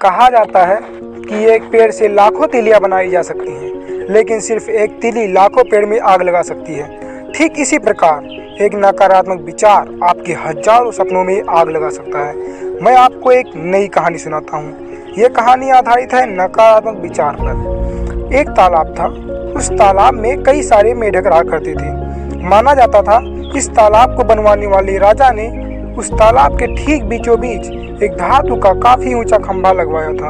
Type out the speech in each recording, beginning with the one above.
कहा जाता है कि एक पेड़ से लाखों तीलियां बनाई जा सकती हैं, लेकिन सिर्फ एक तीली लाखों पेड़ में आग लगा सकती है। ठीक इसी प्रकार एक नकारात्मक विचार आपके हजारों सपनों में आग लगा सकता है। मैं आपको एक नई कहानी सुनाता हूँ। यह कहानी आधारित है नकारात्मक विचार पर। एक तालाब था। उस तालाब में कई सारे मेढक रहा करते थे। माना जाता था इस तालाब को बनवाने वाले राजा ने उस तालाब के ठीक बीचों बीच एक धातु का काफी ऊंचा खंभा लगवाया था।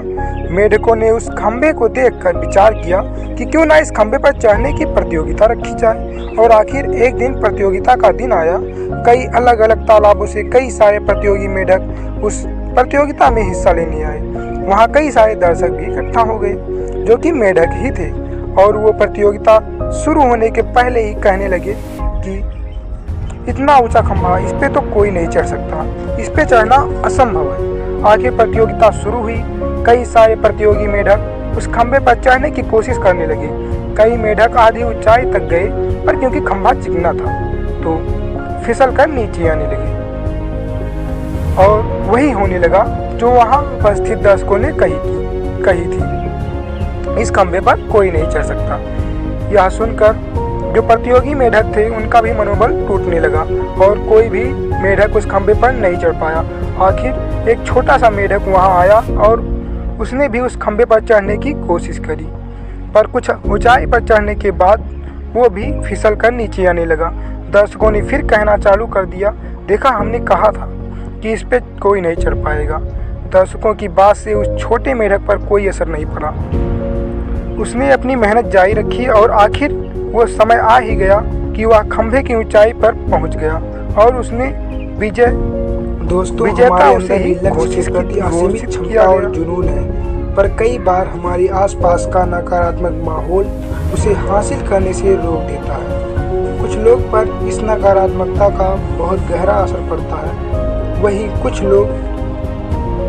मेढकों ने उस खंभे को देखकर विचार किया कि क्यों ना इस खंभे पर चढ़ने की प्रतियोगिता रखी जाए। और आखिर एक दिन प्रतियोगिता का दिन आया। कई अलग अलग तालाबों से कई सारे प्रतियोगी मेढक उस प्रतियोगिता में हिस्सा लेने आए। वहाँ कई सारे दर्शक भी इकट्ठा हो गए जो कि मेढक ही थे, और वो प्रतियोगिता शुरू होने के पहले ही कहने लगे कि इतना ऊंचा खंभा, इस पे तो कोई नहीं चढ़ सकता, इस पे चढ़ना असंभव है। आखिर प्रतियोगिता शुरू हुई। कई सारे प्रतियोगी मेढक उस खंभे पर चढ़ने की कोशिश करने लगे। कई मेढक आधी ऊंचाई तक गए, पर क्योंकि खंभा चिकना था तो फिसल कर नीचे आने लगे। और वही होने लगा जो वहां उपस्थित दर्शकों ने कही थी, इस खंभे पर कोई नहीं चढ़ सकता। यह सुनकर जो प्रतियोगी मेढक थे उनका भी मनोबल टूटने लगा और कोई भी मेढक उस खंभे पर नहीं चढ़ पाया। आखिर एक छोटा सा मेढक वहां आया और उसने भी उस खंभे पर चढ़ने की कोशिश करी, पर कुछ ऊंचाई पर चढ़ने के बाद वो भी फिसल कर नीचे आने लगा। दर्शकों ने फिर कहना चालू कर दिया, देखा हमने कहा था कि इस पे कोई नहीं चढ़ पाएगा। दर्शकों की बात से उस छोटे मेढक पर कोई असर नहीं पड़ा। उसने अपनी मेहनत जारी रखी और आखिर वो समय आ ही गया कि वह खंभे की ऊंचाई पर पहुंच गया और उसने विजेता उसे ही घोषित किया और जुनून है, पर कई बार हमारे आसपास का नकारात्मक माहौल उसे हासिल करने से रोक देता है। कुछ लोग पर इस नकारात्मकता का बहुत गहरा असर पड़ता है। वहीं कुछ लोग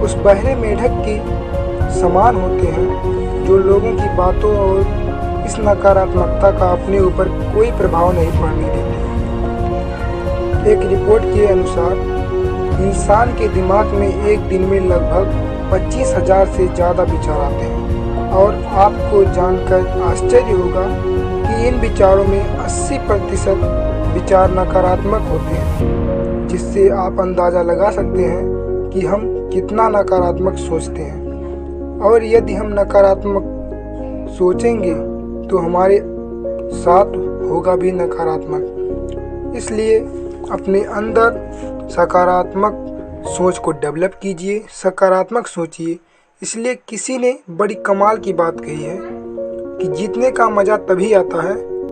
उस बहरे मेढक के समान होते हैं जो लोगों की बातों और इस नकारात्मकता का अपने ऊपर कोई प्रभाव नहीं पड़ने देते। एक रिपोर्ट के अनुसार इंसान के दिमाग में एक दिन में लगभग 25,000 से ज़्यादा विचार आते हैं, और आपको जानकर आश्चर्य होगा कि इन विचारों में 80% विचार नकारात्मक होते हैं, जिससे आप अंदाज़ा लगा सकते हैं कि हम कितना नकारात्मक सोचते हैं। और यदि हम नकारात्मक सोचेंगे तो हमारे साथ होगा भी नकारात्मक। इसलिए अपने अंदर सकारात्मक सोच को डेवलप कीजिए, सकारात्मक सोचिए। इसलिए किसी ने बड़ी कमाल की बात कही है कि जीतने का मज़ा तभी आता है